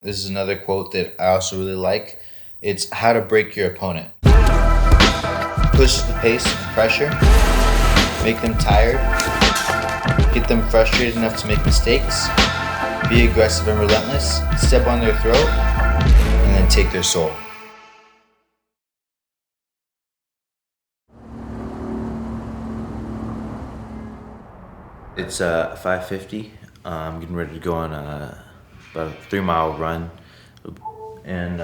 This is another quote that I also really like. It's how to break your opponent. Push the pace and pressure, make them tired, get them frustrated enough to make mistakes, be aggressive and relentless, step on their throat, and then take their soul. It's 5:50. I'm getting ready to go on about a 3-mile run, and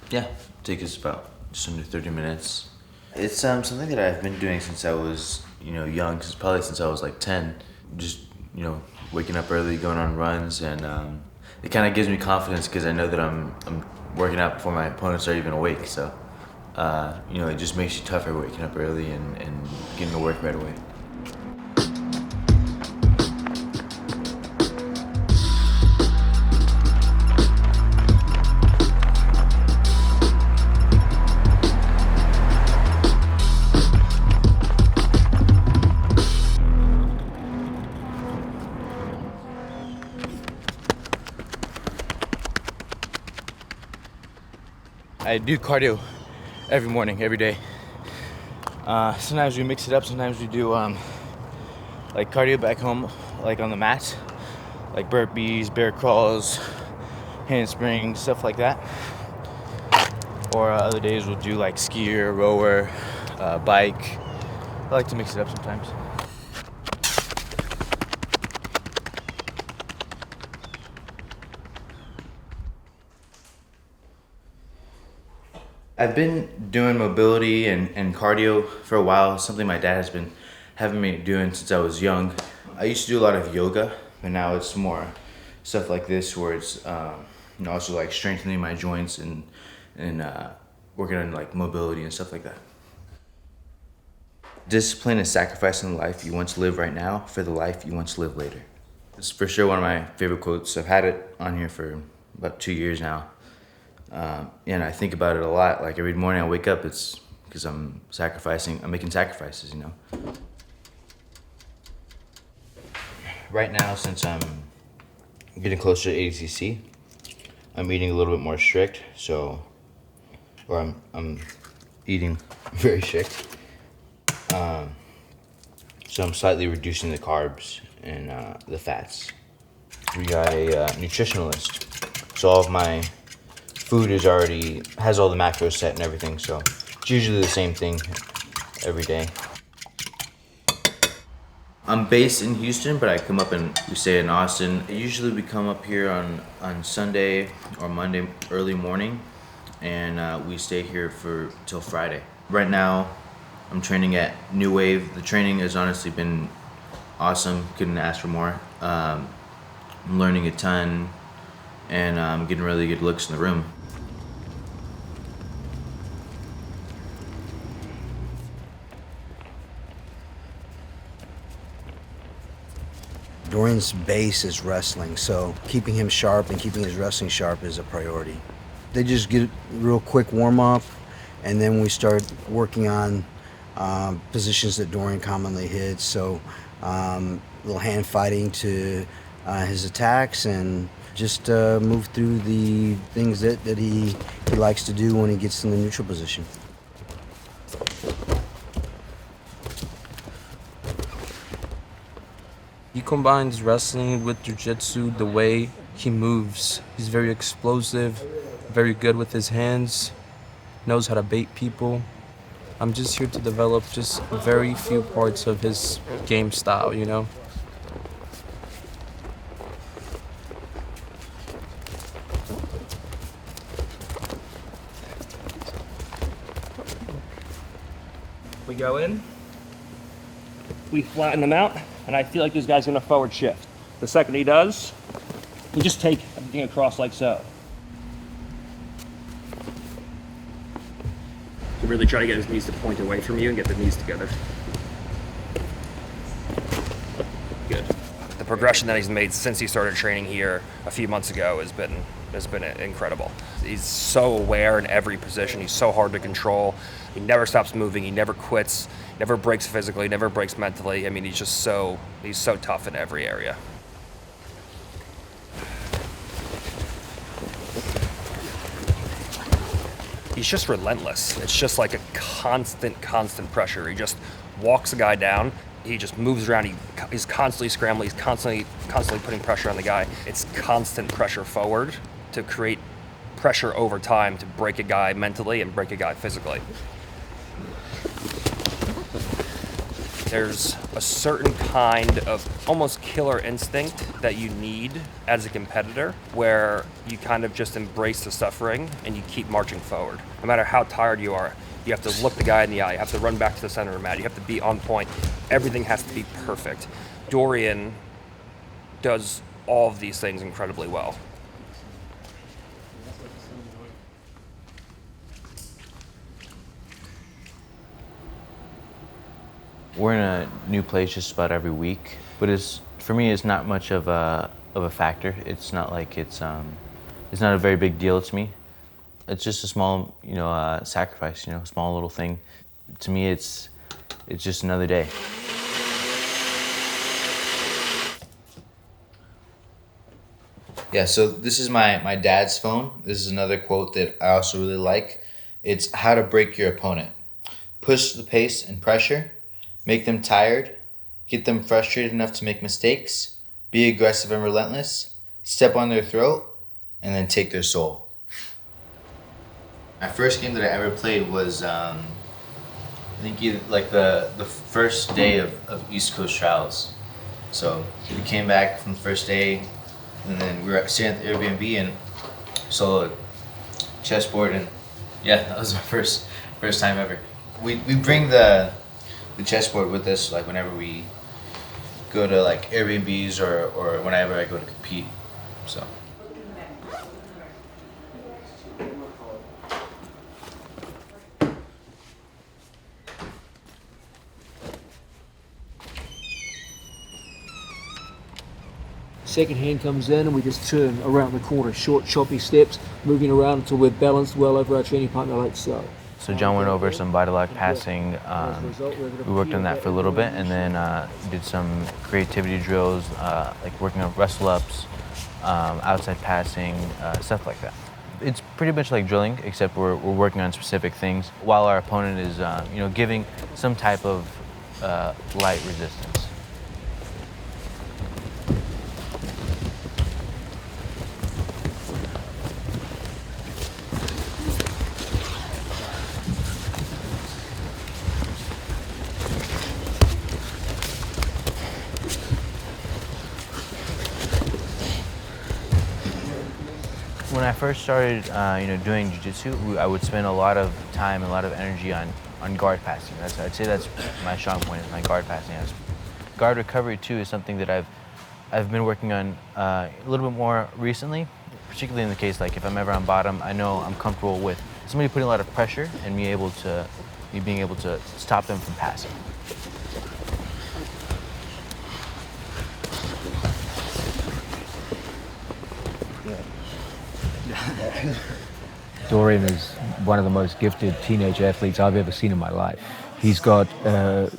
yeah, take us about just under 30 minutes. It's something that I've been doing since I was young, probably since I was like 10. Just waking up early, going on runs, and it kind of gives me confidence because I know that I'm working out before my opponents are even awake. So it just makes you tougher waking up early and getting to work right away. I do cardio every morning, every day. Sometimes we mix it up. Sometimes we do like cardio back home, like on the mat, like burpees, bear crawls, handsprings, stuff like that. Or other days we'll do like skier, rower, bike. I like to mix it up sometimes. I've been doing mobility and cardio for a while, something my dad has been having me doing since I was young. I used to do a lot of yoga, but now it's more stuff like this where it's also like strengthening my joints and working on like mobility and stuff like that. Discipline is sacrificing the life you want to live right now for the life you want to live later. It's for sure one of my favorite quotes. I've had it on here for about 2 years now. And I think about it a lot. Like every morning I wake up, it's because I'm making sacrifices, Right now, since I'm getting closer to ADCC, I'm eating a little bit more strict, I'm eating very strict. So I'm slightly reducing the carbs and the fats. We got a nutritionalist, so all of my food has all the macros set and everything, so it's usually the same thing every day. I'm based in Houston, but I come up and we stay in Austin. Usually we come up here on Sunday or Monday early morning, and we stay here till Friday. Right now, I'm training at New Wave. The training has honestly been awesome. Couldn't ask for more. I'm learning a ton, and I'm getting really good looks in the room. Dorian's base is wrestling, so keeping him sharp and keeping his wrestling sharp is a priority. They just get a real quick warm-up, and then we start working on positions that Dorian commonly hits, so little hand fighting to his attacks, and just move through the things that he likes to do when he gets in the neutral position. He combines wrestling with jiu-jitsu. The way he moves, he's very explosive, very good with his hands, knows how to bait people. I'm just here to develop just very few parts of his game style, We go in, we flatten them out, and I feel like this guy's gonna forward shift. The second he does, you just take everything across like so. So really try to get his knees to point away from you and get the knees together. Good. The progression that he's made since he started training here a few months ago has been incredible. He's so aware in every position. He's so hard to control. He never stops moving. He never quits. Never breaks physically. Never breaks mentally. I mean, he's so tough in every area. he's just relentless. It's just like a constant pressure. He just walks the guy down. He just moves around. He's constantly scrambling. He's constantly putting pressure on the guy. It's constant pressure forward to create pressure over time to break a guy mentally and break a guy physically. There's a certain kind of almost killer instinct that you need as a competitor where you kind of just embrace the suffering and you keep marching forward. No matter how tired you are, you have to look the guy in the eye, you have to run back to the center of the mat, you have to be on point. Everything has to be perfect. Dorian does all of these things incredibly well. We're in a new place just about every week, but for me it's not much of a factor. It's not like it's not a very big deal to me. It's just a small sacrifice, a small little thing. To me it's just another day. Yeah, so this is my dad's phone. This is another quote that I also really like. It's how to break your opponent. Push the pace and pressure. Make them tired, get them frustrated enough to make mistakes, be aggressive and relentless, step on their throat, and then take their soul. My first game that I ever played was, I think like the first day of East Coast Trials. So we came back from the first day, and then we were staying at the Airbnb and saw a chessboard, and yeah, that was my first time ever. We bring the chessboard with us, like whenever we go to like Airbnbs or whenever I go to compete. So. Second hand comes in and we just turn around the corner, short choppy steps, moving around until we're balanced well over our training partner like so. So John went over some body lock passing. We worked on that for a little bit, and then did some creativity drills, like working on wrestle ups, outside passing, stuff like that. It's pretty much like drilling, except we're working on specific things while our opponent is giving some type of light resistance. When I first started, doing jiu-jitsu, I would spend a lot of time, a lot of energy on guard passing. I'd say that's my strong point, is my guard passing. Guard recovery too is something that I've been working on a little bit more recently, particularly in the case like if I'm ever on bottom, I know I'm comfortable with somebody putting a lot of pressure and me being able to stop them from passing. Dorian is one of the most gifted teenage athletes I've ever seen in my life. He's got a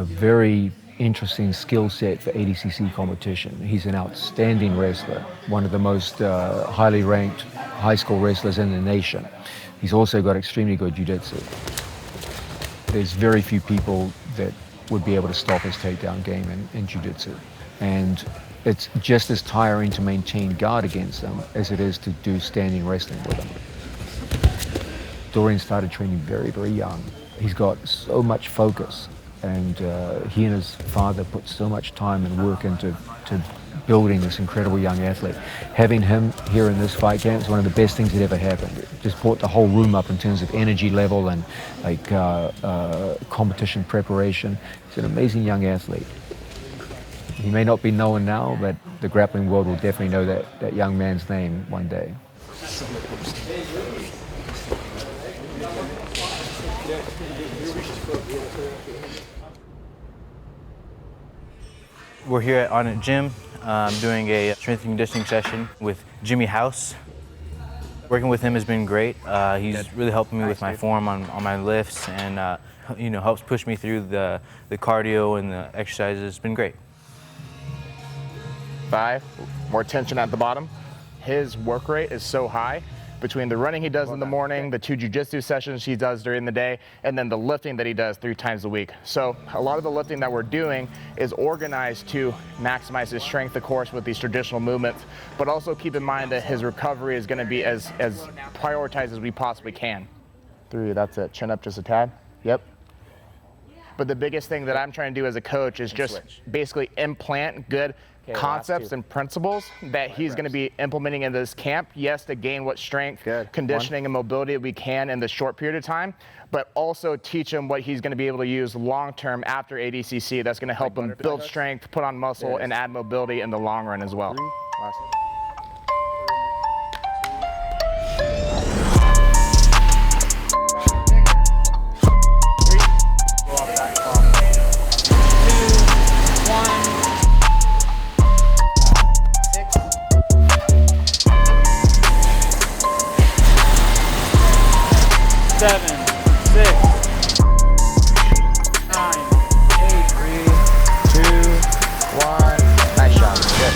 very interesting skill set for ADCC competition. He's an outstanding wrestler, one of the most highly ranked high school wrestlers in the nation. He's also got extremely good jiu-jitsu. There's very few people that would be able to stop his takedown game in jiu-jitsu. And it's just as tiring to maintain guard against them as it is to do standing wrestling with them. Dorian started training very, very young. He's got so much focus, and he and his father put so much time and work into building this incredible young athlete. Having him here in this fight camp is one of the best things that ever happened. It just brought the whole room up in terms of energy level and competition preparation. He's an amazing young athlete. He may not be known now, but the grappling world will definitely know that young man's name one day. We're here on a gym. I'm doing a strength and conditioning session with Jimmy House. Working with him has been great. He's really helping me with my form on my lifts, and helps push me through the cardio and the exercises. It's been great. 5, more tension at the bottom. His work rate is so high between the running he does in the morning, the 2 jiu-jitsu sessions he does during the day, and then the lifting that he does 3 times a week. So a lot of the lifting that we're doing is organized to maximize his strength, of course, with these traditional movements, but also keep in mind that his recovery is going to be as prioritized as we possibly can. 3, that's it. Chin up just a tad. Yep. But the biggest thing that I'm trying to do as a coach is just basically implant good concepts and principles that he's going to be implementing in this camp. Yes, to gain what strength, conditioning, and mobility we can in this short period of time, but also teach him what he's going to be able to use long-term after ADCC. That's going to help him build strength, put on muscle, and add mobility in the long run as well. 7, 6, 9, 8. 3, 2, 1. Nice shot. Good.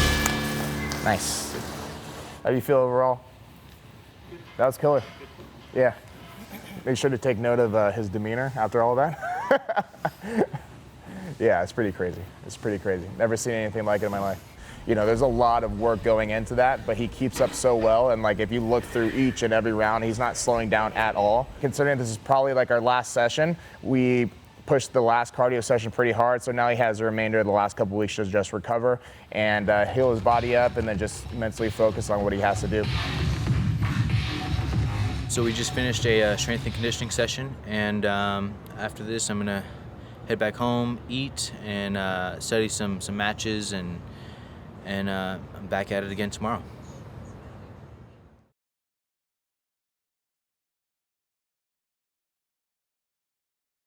Nice. How do you feel overall? That was killer. Yeah. Make sure to take note of his demeanor after all that. Yeah, it's pretty crazy. It's pretty crazy. Never seen anything like it in my life. You know, there's a lot of work going into that, but he keeps up so well. And like, if you look through each and every round, he's not slowing down at all. Considering this is probably like our last session, we pushed the last cardio session pretty hard. So now he has the remainder of the last couple weeks to just recover and heal his body up and then just mentally focus on what he has to do. So we just finished a strength and conditioning session, and after this I'm gonna head back home, eat, and study some matches, and I'm back at it again tomorrow.